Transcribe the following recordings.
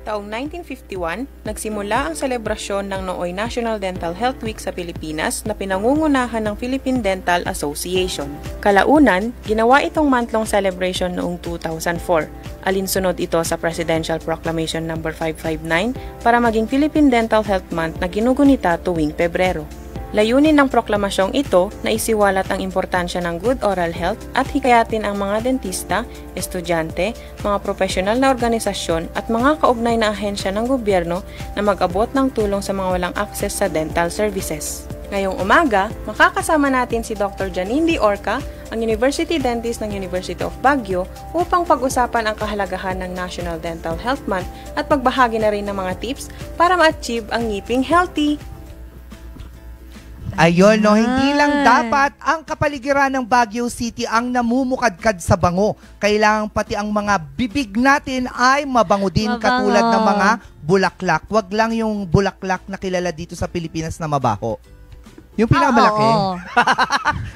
Taong 1951, nagsimula ang selebrasyon ng nooy National Dental Health Week sa Pilipinas na pinangungunahan ng Philippine Dental Association. Kalaunan, ginawa itong month-long celebration noong 2004. Alinsunod ito sa Presidential Proclamation No. 559 para maging Philippine Dental Health Month na ginugunita tuwing Pebrero. Layunin ng proklamasyong ito na isiwalat ang importansya ng good oral health at hikayatin ang mga dentista, estudyante, mga profesional na organisasyon at mga kaugnay na ahensya ng gobyerno na mag-abot ng tulong sa mga walang access sa dental services. Ngayong umaga, makakasama natin si Dr. Janine D. Orca, ang University Dentist ng University of Baguio upang pag-usapan ang kahalagahan ng National Dental Health Month at magbahagi na rin ng mga tips para ma-achieve ang ngiping healthy. Ayun, no, hindi lang dapat ang kapaligiran ng Baguio City ang namumukadkad sa bango. Kailangan pati ang mga bibig natin ay mabango din katulad ng mga bulaklak. Wag lang yung bulaklak na kilala dito sa Pilipinas na mabaho. Yung pinakamalaki.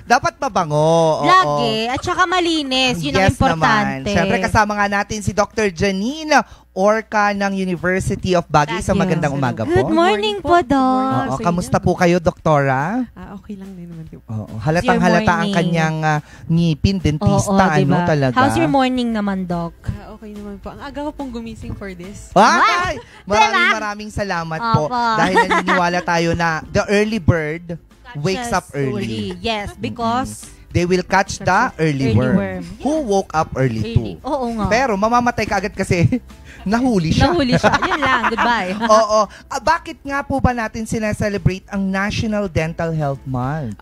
Dapat mabango. Lagi. At saka malinis. Yun ang importante. Naman. Siyempre kasama nga natin si Dr. Janine Orca ng University of Baguio. Sa magandang umaga po. Good morning po, Doc. Kamusta po kayo, Doktora? Okay lang din naman po. Halatang halata ang kanyang ngipin, dentista. Diba? Talaga. How's your morning naman, Doc? Okay naman po. Ang aga ko pong gumising for this. Ay! Maraming salamat po. Dahil naniniwala tayo na the early bird wakes up early. Yes, because they will catch the early worm. Who woke up early too. Oo nga. Pero mamamatay ka agad kasi nahuli siya. Yun lang. Goodbye. Oo. Bakit nga po ba natin sineselebrate ang National Dental Health Month?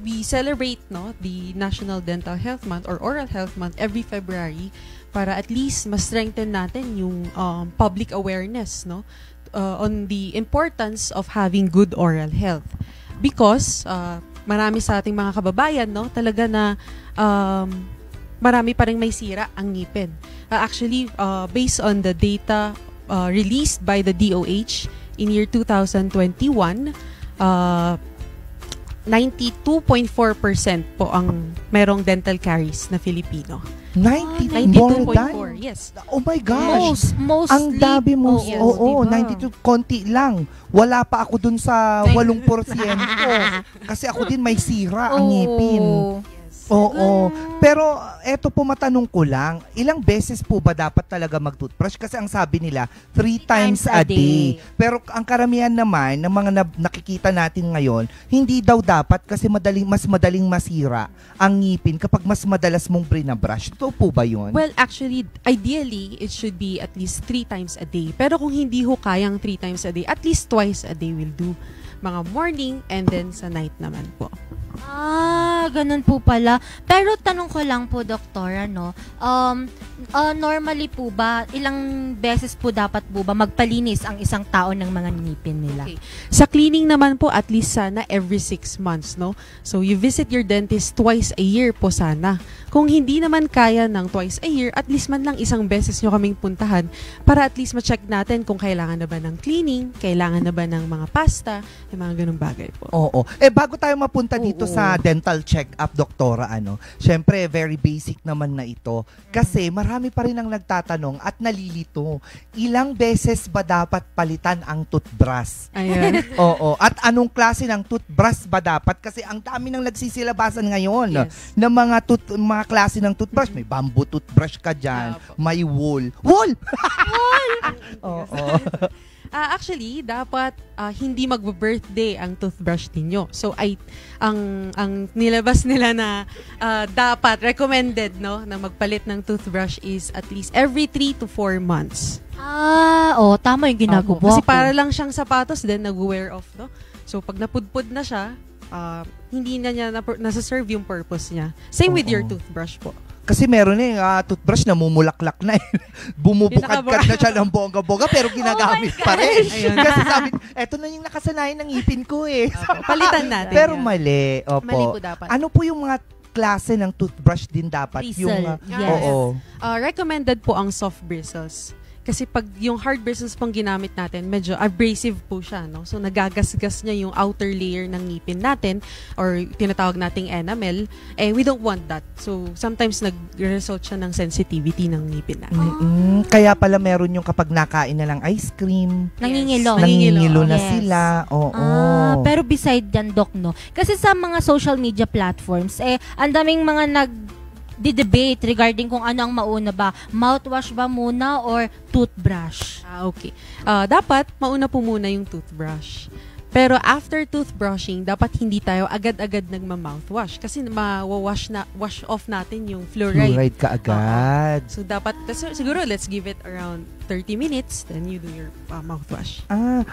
We celebrate the National Dental Health Month or Oral Health Month every February para at least ma-strengthen natin yung public awareness on the importance of having good oral health. Because marami sa ating mga kababayan talaga na marami pa ring may sira ang ngipin. Actually, based on the data released by the DOH in year 2021, 92.4% po ang merong dental caries na Filipino. 92.4? Yes. Oh my gosh. Mostly. Ang dami mo. Yes, Oo, diba? 92. Konti lang. Wala pa ako dun sa 8%. Kasi ako din may sira ang ngipin. Oo. Pero eto po, matanong ko lang, ilang beses po ba dapat talaga mag-toothbrush? Kasi ang sabi nila, 3 times a day. Pero ang karamihan naman ng mga nakikita natin ngayon, hindi daw dapat kasi mas madaling masira ang ngipin kapag mas madalas mong binabrush. Ito po ba yun? Well, actually, ideally, it should be at least 3 times a day. Pero kung hindi ho kayang 3 times a day, at least twice a day will do. Mga morning and then sa night naman po. Ganun po pala. Pero tanong ko lang po, Doktora, normally po ba, ilang beses po dapat po ba magpalinis ang isang tao ng mga ngipin nila? Okay. Sa cleaning naman po, at least sana every 6 months, So, you visit your dentist twice a year po sana. Kung hindi naman kaya ng twice a year, at least man lang isang beses nyo kaming puntahan para at least ma-check natin kung kailangan na ba ng cleaning, kailangan na ba ng mga pasta, yung mga ganung bagay po. Oo. Bago tayo mapunta dito sa dental check-up, Doktora, syempre, very basic naman na ito. Kasi marami pa rin ang nagtatanong at nalilito. Ilang beses ba dapat palitan ang toothbrush? Ayan. Oo. At anong klase ng toothbrush ba dapat? Kasi ang dami ng nagsisilabasan ngayon ng mga klase ng toothbrush. May bamboo toothbrush ka dyan. May wool. Wool! Oo. Actually, dapat hindi mag-birthday ang toothbrush ninyo. So, ang nilabas nila na dapat recommended na magpalit ng toothbrush is at least every 3 to 4 months. Tama yung ginagawa ko. Kasi para lang siyang sapatos, then nag-wear off, So, pag napudpud na siya, hindi na niya nasa-serve yung purpose niya. Same with your toothbrush po. Kasi meron toothbrush na mumulaklak na bumubukad-kad na siya ng bongga-bongga pero ginagamit pa rin. Kasi sabi, eto na yung nakasanayan ng ngipin ko Palitan natin. Pero mali. Opo. Mali po dapat. Ano po yung mga klase ng toothbrush din dapat? Bristle. Yung, yes. Oo. Recommended po ang soft bristles. Kasi pag yung hard bristles pong ginamit natin, medyo abrasive po siya, no? So nagagasgas niya yung outer layer ng ngipin natin or tinatawag nating enamel, we don't want that. So sometimes nag-result siya ng sensitivity ng ngipin natin. Kaya pala meron yung kapag nakain na ng ice cream, Nangingilo. nangingilo na Yes. sila. Oo. Pero beside yan, Doc, no? Kasi sa mga social media platforms, ang daming mga nag-debate regarding kung ano ang mauna ba. Mouthwash ba muna or toothbrush? Okay. Dapat mauna po muna yung toothbrush. Pero after toothbrushing, dapat hindi tayo agad-agad nagma-mouthwash kasi wash off natin yung fluoride. Fluoride ka agad. So dapat, siguro let's give it around 30 minutes, then you do your mouthwash.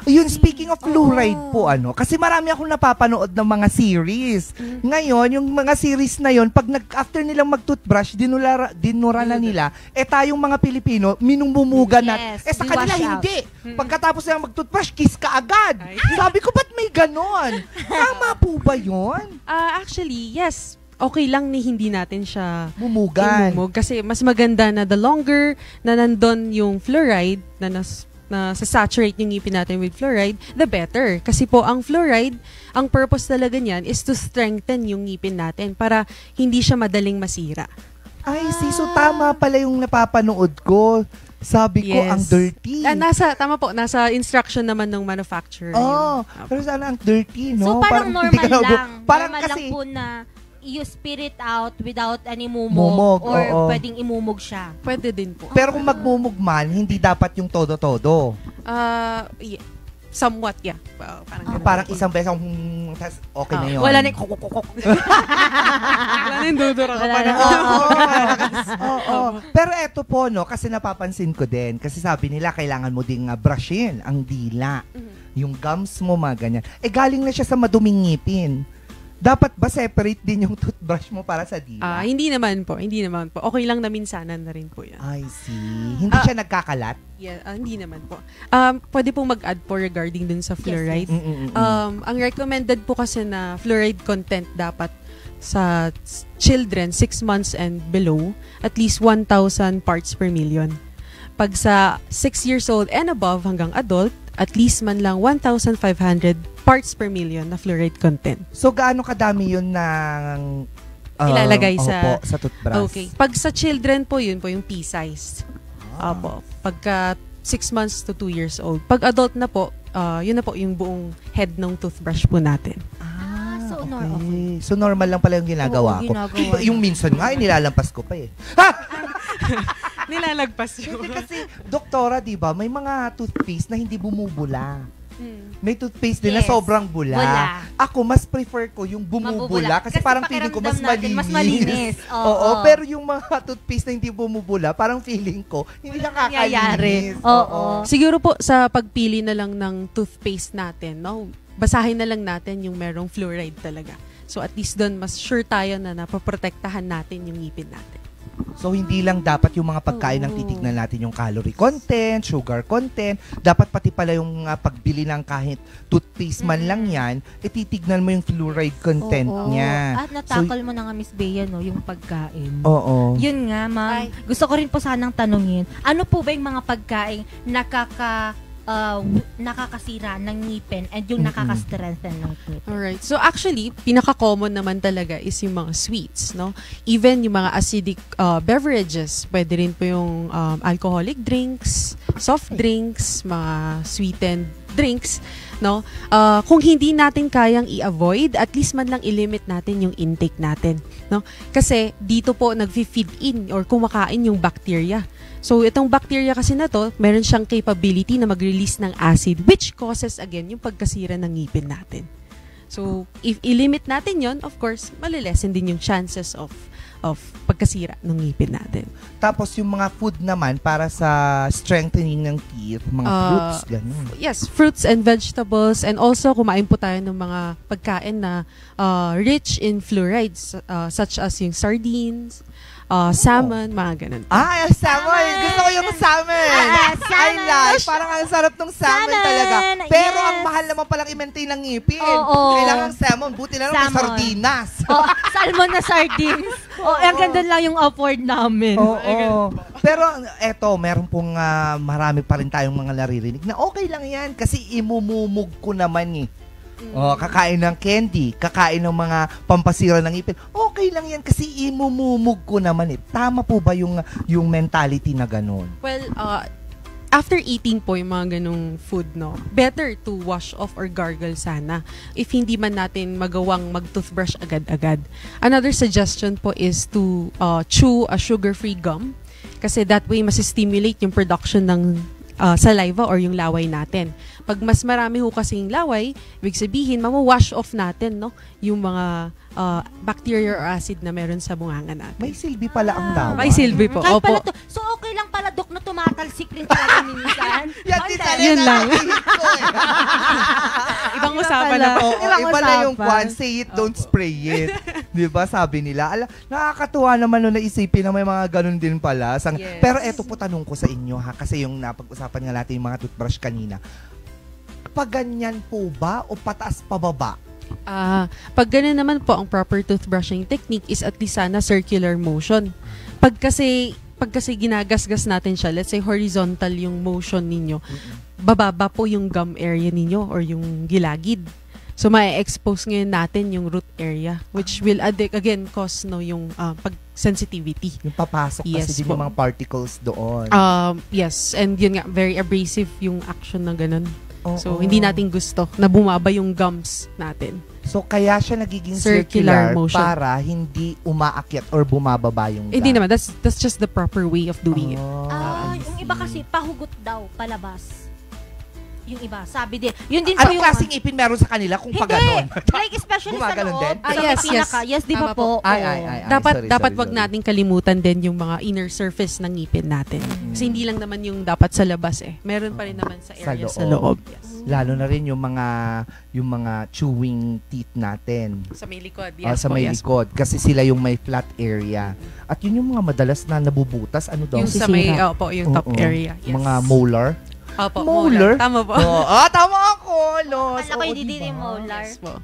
Yun, speaking of fluoride po, kasi marami akong napapanood ng mga series. Ngayon, yung mga series na yun, pag after nilang mag-toothbrush, dinura na nila, tayong mga Pilipino, minumumuga na. Yes, Sa we kanila, wash out. hindi. Pagkatapos nilang mag-toothbrush, kiss ka agad. Sabi ko, ba't may ganon? Tama po ba yun? Actually, yes. Okay lang ni hindi natin siya Mumugan. imumog kasi mas maganda na the longer na nandun yung fluoride na saturate yung ngipin natin with fluoride, the better. Kasi po ang fluoride, ang purpose talaga niyan is to strengthen yung ngipin natin para hindi siya madaling masira. Ay, so tama pala yung napapanood ko. Sabi ko, Yes. ang dirty. Tama po, nasa instruction naman ng manufacturer. Oh, yun. pero sana ang dirty, no? So parang hindi normal ka na- lang. Parang Normal kasi, lang po na you spit it out without any Mumog, mumog or oo. pwedeng imumog siya. Pwede din po. pero kung magmumugman, hindi dapat yung todo-todo. Yeah. Somewhat, yeah. Parang ganun. Parang isang beses, tas okay na yun. Wala na yung kukukukuk. Wala na yung dudura ka Wala pa na. Oo. Pero eto po, no, kasi napapansin ko din, kasi sabi nila, kailangan mo ding brushin ang dila. Yung gums mo, mga ganyan. Galing na siya sa maduming ngipin. Dapat ba separate din yung toothbrush mo para sa dila? Hindi naman po. Okay lang na minsanan na rin po yan. I see. Hindi siya nagkakalat? Yeah, hindi naman po. Pwede pong mag-add po regarding dun sa fluoride. Ang recommended po kasi na fluoride content dapat sa children 6 months and below, at least 1,000 parts per million. Pag sa 6 years old and above hanggang adult, at least man lang 1,500 parts per million na fluoride content. So, gaano kadami yun ng Ilalagay sa toothbrush? Okay. Pag sa children po, yun po yung pea size. Opo. Pagka 6 months to 2 years old. Pag adult na po, yun na po yung buong head ng toothbrush po natin. So Okay. So, normal lang pala yung ginagawa Oo, ko. ginagawa Yung minsan nga, nilalampas ko pa eh. Nilalagpas yun. Hindi kasi, doktora, di ba, may mga toothpaste na hindi bumubula. May toothpaste din na Yes. sobrang bula. Bula. Ako, mas prefer ko yung bumubula. Kasi parang feeling ko mas pakiramdam natin, malinis. mas malinis. Oo, pero yung mga toothpaste na hindi bumubula, parang feeling ko, hindi nakakalinis. Oo. Siguro po sa pagpili na lang ng toothpaste natin, no? Basahin na lang natin yung merong fluoride talaga. So at least doon mas sure tayo na napoprotektahan natin yung ngipin natin. So, hindi lang dapat yung mga pagkain ang titignan natin yung calorie content, sugar content. Dapat pati pala yung pagbili ng kahit toothpaste man lang yan, titignan mo yung fluoride content niya. At natakal mo na nga, Miss Bea, no, yung pagkain. Oo. Yun nga, ma'am. Gusto ko rin po sanang tanungin, ano po ba yung mga pagkain nakakasira ng ngipin and yung nakaka-strengthen ng ngipin? Alright. So actually, pinaka-common naman talaga is yung mga sweets, no? Even yung mga acidic beverages, pwede rin po yung alcoholic drinks, soft drinks, mga sweetened drinks, no? Kung hindi natin kayang i-avoid, at least man lang i-limit natin yung intake natin, no? Kasi dito po nag-feed in or kumakain yung bacteria. So, itong bacteria kasi na to, meron siyang capability na mag-release ng acid which causes again yung pagkasira ng ngipin natin. So, if i-limit natin yon, of course, malilesen din yung chances of pagkasira ng ngipin natin. Tapos yung mga food naman para sa strengthening ng teeth, mga fruits, ganun. Yes, fruits and vegetables, and also kumain po tayo ng mga pagkain na rich in fluorides such as yung sardines, salmon, mga ganun. Salmon! Gusto ko yung salmon! I like! Parang ang sarap ng salmon talaga. Pero Yes. ang mahal naman palang i-maintain ng ngipin. Oo. Kailangan salmon. Buti na lang may Salmon. sardinas. Salmon na sardines. ang ganda lang yung afford namin. Oo. Pero eto, meron pong marami pa rin tayong mga naririnig na okay lang yan kasi imumumug ko naman eh. Kakain ng candy, kakain ng mga pampasira ng ngipin. Okay lang yan kasi imumumug ko naman eh. Tama po ba yung mentality na ganun? Well, after eating po yung mga ganong food, no, better to wash off or gargle sana if hindi man natin magawang mag-toothbrush agad-agad. Another suggestion po is to chew a sugar-free gum kasi that way mas-stimulate yung production ng saliva or yung laway natin. Pag mas marami ho kasing laway, ibig sabihin, mawawash off natin, no, yung mga bacteria or acid na meron sa bunganga natin. May silbi pala ang laway. May silbi po. Kahit Opo. pala so okay lang pala, Dok, na tumatalsik rin talaga minsan. Yun lang. Ibang usapan na po. Iba na yung kwan, say it, don't spray it. Di ba, sabi nila. Nakakatuwa naman nung naisipin na may mga ganun din pala. Yes. Pero eto po tanong ko sa inyo ha, kasi yung napag-usapan nga natin yung mga toothbrush kanina. Paganyan po ba o pataas pababa? Pag ganun naman po, ang proper toothbrushing technique is at least sana circular motion. Pag kasi ginagasgas natin siya, let's say horizontal yung motion ninyo, bababa po yung gum area ninyo or yung gilagid. So, ma-expose ngayon natin yung root area, which will again cause yung pag-sensitivity. Yung papasok Yes kasi din po. yung mga particles doon. Yes, and yun nga, very abrasive yung action na ganun. So, Oo. hindi natin gusto na bumaba yung gums natin. So, kaya siya nagiging Circular circular motion. para hindi umaakyat or bumababa yung Hindi gum. naman, that's just the proper way of doing it. Yung iba kasi pahugot daw, palabas. Yung iba, sabi din. Yun din po Anong yung klaseng ipin meron sa kanila kung pag ganon? like especially sa Gumaganon loob. din? Sa may Yes, pinaka. yes. Yes, di ba Tama po? po. Ay, Dapat sorry. wag nating kalimutan din yung mga inner surface ng ngipin natin. Kasi hindi lang naman yung dapat sa labas eh. Meron pa rin naman sa area sa loob. Yes. Lalo na rin yung mga chewing teeth natin. Sa may likod. Sa may likod. Kasi sila yung may flat area. At yun yung mga madalas na nabubutas. Ano daw? Yung sa may, Sisira. yung top Oo. area. Yes. Mga molar. Opo, molar? Tama po. Tama ako, Los. Kala ko Oo, hindi din diba? yung molar. Yes po.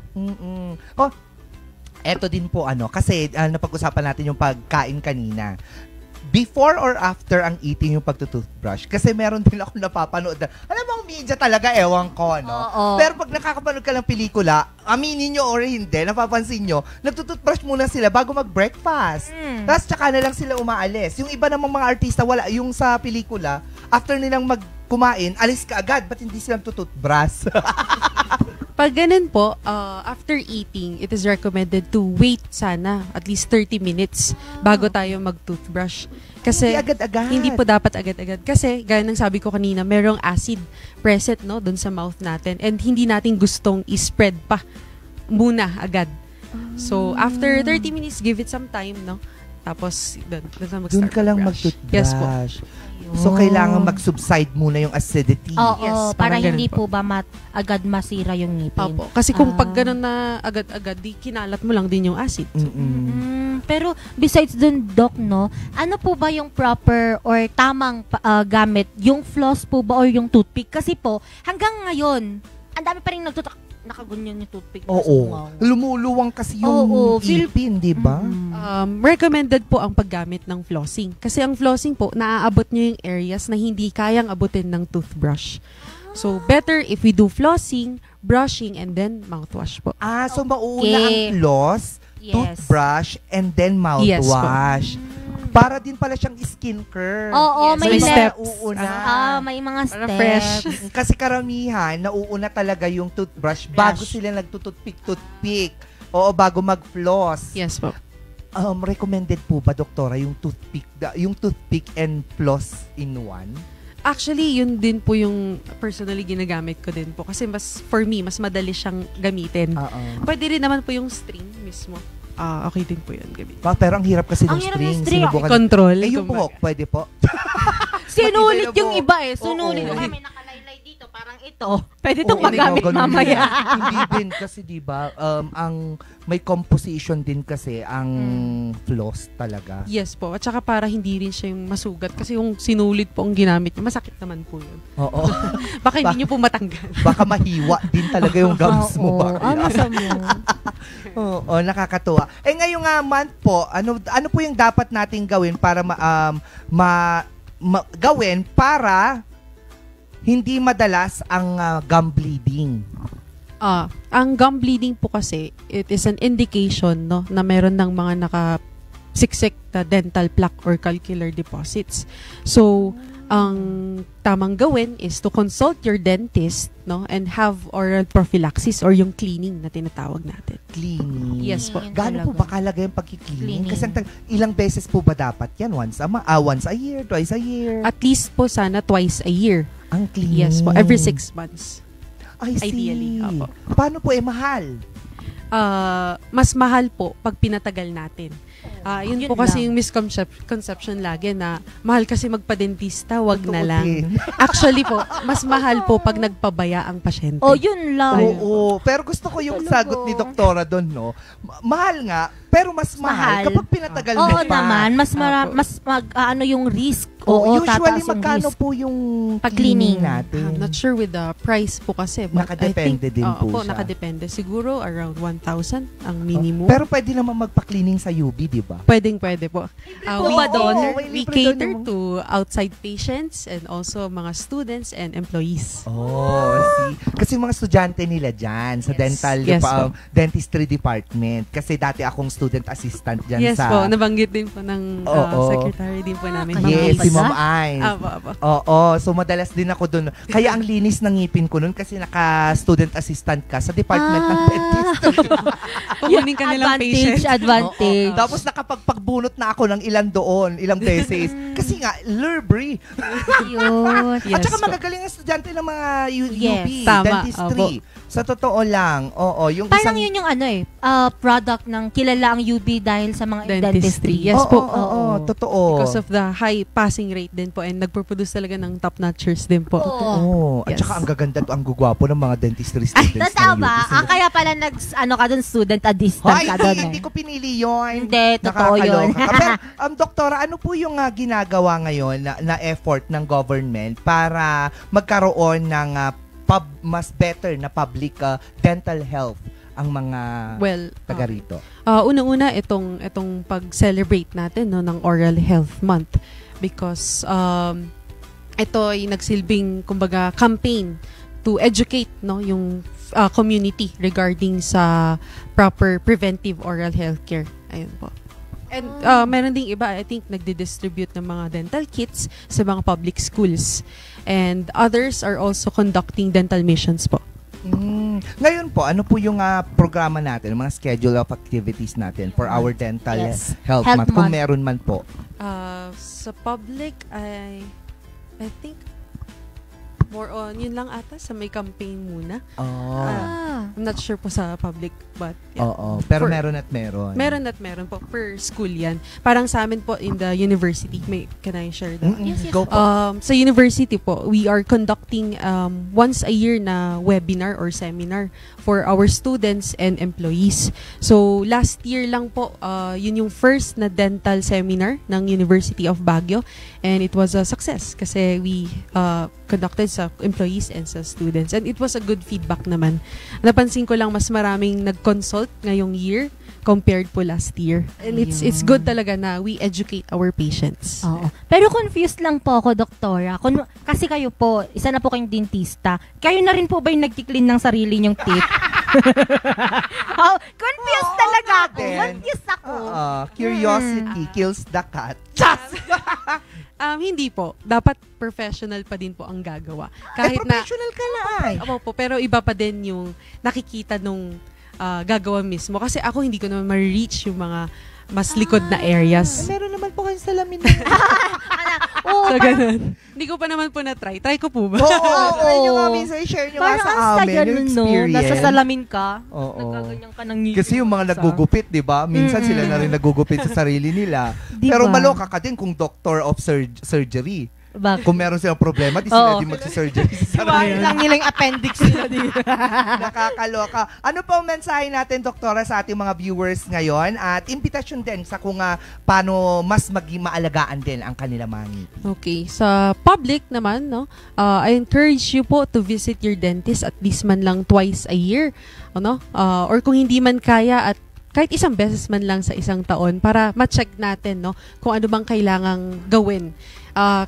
Eto din po kasi napag-usapan natin yung pagkain kanina. Before or after ang eating yung pagtutoothbrush? Kasi meron din ako napapanood na, alam mo, ang media talaga, ewan ko, no? Oo. Pero pag nakakapanood ka ng pelikula, aminin nyo or hindi, napapansin nyo, nagtutoothbrush muna sila bago mag-breakfast. Tapos tsaka na lang sila umaalis. Yung iba namang mga artista, wala. Yung sa pelikula, after nilang kumain, alis ka agad. Ba't hindi silang tututbrush? Pag ganun po, after eating, it is recommended to wait sana at least 30 minutes bago tayo mag-toothbrush. Kasi Hindi agad-agad. Hindi po dapat agad-agad. Kasi, gaya ng sabi ko kanina, merong acid present, no, dun sa mouth natin. And hindi natin gustong i-spread pa muna agad. So, after 30 minutes, give it some time, no? Tapos, dun mag-start Doon ka lang mag-brush. mag-toothbrush. Yes po. So, kailangan mag-subside muna yung acidity. Oo, Yes, para parang ganun hindi po. po ba agad masira yung ngipin. Opo. Kasi kung pag Ah. ganun na agad-agad, di kinalat mo lang din yung acid. So, Pero besides dun, Doc, no, ano po ba yung proper or tamang gamit? Yung floss po ba or yung toothpick? Kasi po, hanggang ngayon, ang dami pa rin nakaganyan yung toothpick. Oo. Lumuluwang kasi yung Oo, feel- ipin, di ba? recommended po ang paggamit ng flossing. Kasi ang flossing po, naaabot nyo yung areas na hindi kayang abutin ng toothbrush. So, better if we do flossing, brushing, and then mouthwash po. So mauuna Okay. ang floss, Yes. toothbrush, and then Yes po. mouthwash. Para din pala siyang skincare. Oo, Yes, may may step. steps. Uuna. May mga Para steps. fresh. Kasi karamihan, nauuna talaga yung toothbrush bago sila nagtututpick-toothpick. Oo, bago mag-floss. Yes po. Recommended po ba, doktora, yung toothpick and floss in one? Actually, yun din po yung personally ginagamit ko din po. Kasi for me, mas madali siyang gamitin. Pwede rin naman po yung string mismo. Okay din po yun gamitin. Pero ang hirap kasi ng Ang hirap ng string. string. Sinubukan- Control. yung buhok, pwede po. Sinulit Pati yung na po. iba eh. Sinulit. Oo. May nakalaylay dito. Parang ito. ito. Pwede itong Oo, magamit ganun mamaya. yan. Hindi din kasi 'di ba, ang may composition din kasi ang floss talaga. Yes po. At saka para hindi rin siya yung masugat. Kasi yung sinulit po ang ginamit niya, masakit naman po yun. Oo. Baka hindi niyo po matanggal. Baka mahiwa din talaga yung gums mo ba? Masama. Oo, nakakatuwa. Ngayong month po, ano po yung dapat nating gawin para gawin para hindi madalas ang gum bleeding? Ang gum bleeding po kasi, it is an indication no, na meron ng mga nakasiksik na dental plaque or calcular deposits. So, ang tamang gawin is to consult your dentist no, and have oral prophylaxis or yung cleaning na tinatawag natin. Cleaning. Yes po. Gaano po ba kalaga yung pagki-cleaning? Cleaning. Kasi ilang beses po ba dapat yan? Once a year, twice a year? At least po sana twice a year. Ang cleaning. Yes po, every 6 months. I see. Ideally, opo. Paano po mahal? Mas mahal po pag pinatagal natin. Yun Yun po kasi lang. yung misconception lagi na mahal kasi magpa-dentista, wag na Totoo lang. din. Actually po, mas mahal po pag nagpabaya ang pasyente. Yun lang. Oo, pero gusto ko yung Talaga. sagot ni Doktora doon, no? Mahal nga, pero mas mahal kapag pinatagal mo Oo pa. naman, Opo. mas ano yung risk. Usually, tataas yung magkano risk. po yung Pag-cleaning. natin? I'm not sure with the price po kasi. But Nakadepende I think, din po siya. Nakadepende. Siguro around 1,000 ang minimum. Pero pwede naman magpa-cleaning sa UB, di ba? Pwede po. po ba doon? We May libre cater doon to outside patients and also mga students and employees. Oh, see. Kasi mga estudyante nila dyan sa dental Yes po. dentistry department. Kasi dati akong student assistant dyan Yes sa... po, nabanggit din po ng Oo. secretary din po namin. Yes, si Ba? Ma'am Ines. Apo. Oo, so madalas din ako doon. Kaya ang linis ng ngipin ko noon kasi naka-student assistant ka sa department ng dentistry. Kukunin ka nilang patient. Advantage. Tapos nakapagpagbunot na ako ng ilang beses. Kasi nga, Lurbery. Yun. Yes At saka po. magagaling ang estudyante ng mga Yes. UP, Tama, dentistry. Sa totoo lang, yung Parang isang... yun yung product ng kilala ang UB dahil sa mga dentistry. Yes Oo, po. oo, totoo. Because of the high passing rate din po and nagpo-produce talaga ng top-notchers din po. Oo. At Yes. saka ang gaganda at ang gugwapo ng mga dentistry students Totoo ng ba? UP. Kaya pala ka dun, student assistant Hoy, ka dun. hindi ko pinili yun. Hindi, totoo yun. Nakakaloka ka. Pero, Doktora, ano po yung ginagawa ngayon na effort ng government para magkaroon ng mas better na public dental health ang mga taga rito? Una-una itong pag-celebrate natin no ng Oral Health Month because ito ay nagsilbing kumbaga campaign to educate no yung community regarding sa proper preventive oral health care. Ayun po. And meron ding iba, I think, nagdi-distribute ng mga dental kits sa mga public schools. And others are also conducting dental missions po. Ngayon po, ano po yung programa natin, mga schedule of activities natin for our dental Yes. health Health month? Kung month. meron man po. Sa public, I think more on, yun lang ata, sa may campaign muna. I'm not sure po sa public, but yeah. Oo. Pero For- meron at meron. Meron po, per school yan. Parang sa amin po in the university, can I share that? Yes, yes. Go po. Sa university po, we are conducting once a year na webinar or seminar for our students and employees. So, last year lang po, yun yung first na dental seminar ng University of Baguio. And it was a success kasi we conducted sa employees and sa students. And it was a good feedback naman. Napansin ko lang mas maraming nag-consult ngayong year compared po last year. And it's good talaga na we educate our patients. Oo. Pero confused lang po ako, Doktora. Kasi kayo po, isa na po kayong dentista. Kayo na rin po ba yung nagki-clean ng sarili niyong teeth? Confused talaga ako. din. Confused ako. Curiosity kills the cat. Hindi po. Dapat professional pa din po ang gagawa. Kahit na professional ka na ay. Opo, pero iba pa din yung nakikita nung gagawa mismo. Kasi ako hindi ko naman ma-reach yung mga mas likod na areas. Meron naman po kayong salamin. Oo, So, ganun. Hindi ko pa naman po na-try. Try ko po ba? Try nyo nga minsan, share nyo nga parang sa ang amin saya yung nun, no? experience. Nasa salamin ka. Oo. Nagkaganyan ka ng ngipin. Kasi yung mga nagugupit, di ba? Minsan sila na rin nagugupit sa sarili nila. Di Pero ba? maloka ka din kung doctor of surgery. Bakit? Kung meron silang problema, di sila Oo. di magsisurgery sa Iwain lang nila yung appendix nila dito. Nakakaloka. Ano pa ang mensahe natin, Doktora, sa ating mga viewers ngayon? At imbitasyon din sa kung paano mas maging maalagaan din ang kanila mani. Okay. Sa public naman, no, I encourage you po to visit your dentist at least man lang twice a year. Ano? Or kung hindi man kaya, at kahit isang beses man lang sa isang taon para ma-check natin, no, kung ano bang kailangang gawin.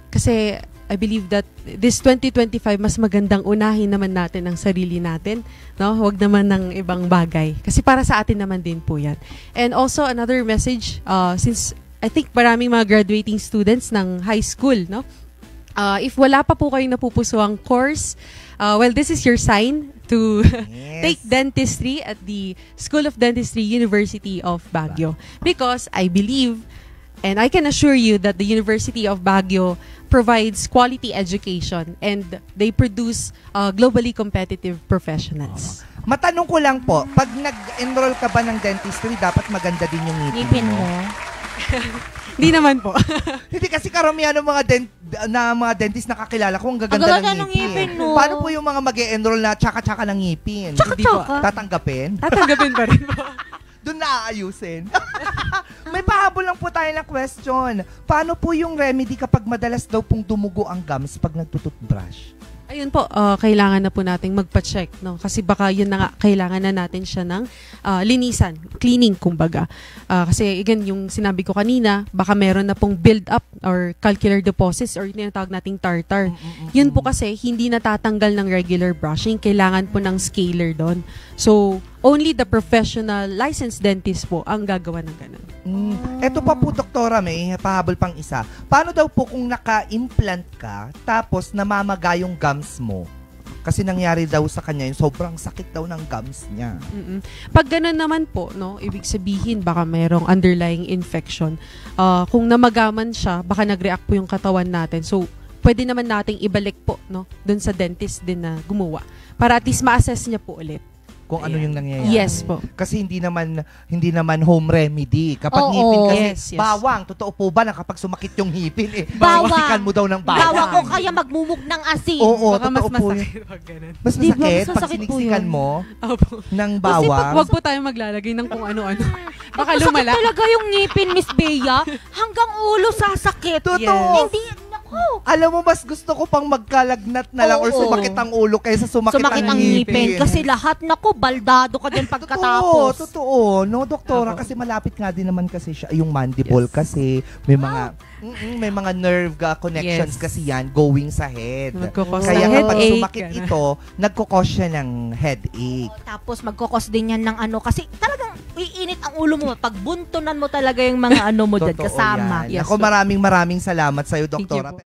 Kasi I believe that this 2025 mas magandang unahin naman natin ang sarili natin, no? Huwag naman ng ibang bagay. Kasi para sa atin naman din po 'yan. And also another message, since I think maraming mga graduating students ng high school, no? If wala pa po kayong napupusuang course, well, this is your sign to take dentistry at the School of Dentistry, University of Baguio. Because I believe, and I can assure you that the University of Baguio provides quality education and they produce globally competitive professionals. Matanong ko lang po, pag nag-enroll ka ba ng dentistry, dapat maganda din yung ngipin Ngipin mo? mo. Hindi naman po. Hindi kasi karamihan ng mga dentist na kakilala ko, ang gaganda Ang gaganda ng ng ngipin. ngipin, no? Paano po yung mga mag-e-enroll na tsaka-tsaka ng ngipin? Hindi po. Tatanggapin? Tatanggapin pa rin po. Doon na aayusin. May pahabol lang po tayo na question. Paano po yung remedy kapag madalas daw pong dumugo ang gums pag nagtututbrush? Ayun po, kailangan na po nating magpa-check, no? Kasi baka yun na nga, kailangan na natin siya ng linisan, cleaning kumbaga. Kasi again, yung sinabi ko kanina, baka meron na pong build-up or calcular deposits or tinatawag nating tartar. Yun po kasi hindi natatanggal ng regular brushing, kailangan po ng scaler doon. So, only the professional licensed dentist po ang gagawa ng ganun. Eto pa po, Doktora, may pahabol pang isa. Paano daw po kung naka-implant ka, tapos namamaga yung gums mo? Kasi nangyari daw sa kanya yung sobrang sakit daw ng gums niya. Pag ganun naman po, no, ibig sabihin baka mayroong underlying infection. Kung namagaman siya, baka nag-react po yung katawan natin. So, pwede naman nating ibalik po, no, dun sa dentist din na gumawa. Para at least ma-assess niya po ulit. Kung ano yung nangyayari. Yes po. Kasi hindi naman home remedy. Kapag Oo. ngipin kasi, Yes. bawang. Totoo po ba na kapag sumakit yung ngipin, Bawang. siksikan mo daw ng bawang? Bawang ko kaya magmumug ng asin. Oo, Baka totoo mas po. masakit pag ganun. Mas Di ba? masakit Mas pag masakit po siniksikan yun. mo Opo. ng Kasi pag bawang. wag po tayo maglalagay ng kung ano-ano. Baka Masakit lumala. talaga yung ngipin, Miss Bea. Hanggang ulo sasakit. Totoo. Hindi, naku. Alam mo, mas gusto ko pang magkalagnat na lang or Oo. sumakit ang ulo kaysa sumakit ang ngipin. Kasi lahat, naku, baldado ka din pagkatapos. Totoo. No, Doktora, Opo. kasi malapit nga din naman kasi siya. Yung mandible kasi, may mga nerve connections Yes. kasi yan going sa head. Nagkukos Kaya ng kapag headache, sumakit gano'n. ito, nagkukos siya ng headache. Tapos magkokos din yan ng ano. Kasi talagang iinit ang ulo mo. Pagbuntunan mo talaga yung mga ano mo dyan Totoo kasama. yan. Ako, maraming salamat sa'yo, Thank you Doktora. po.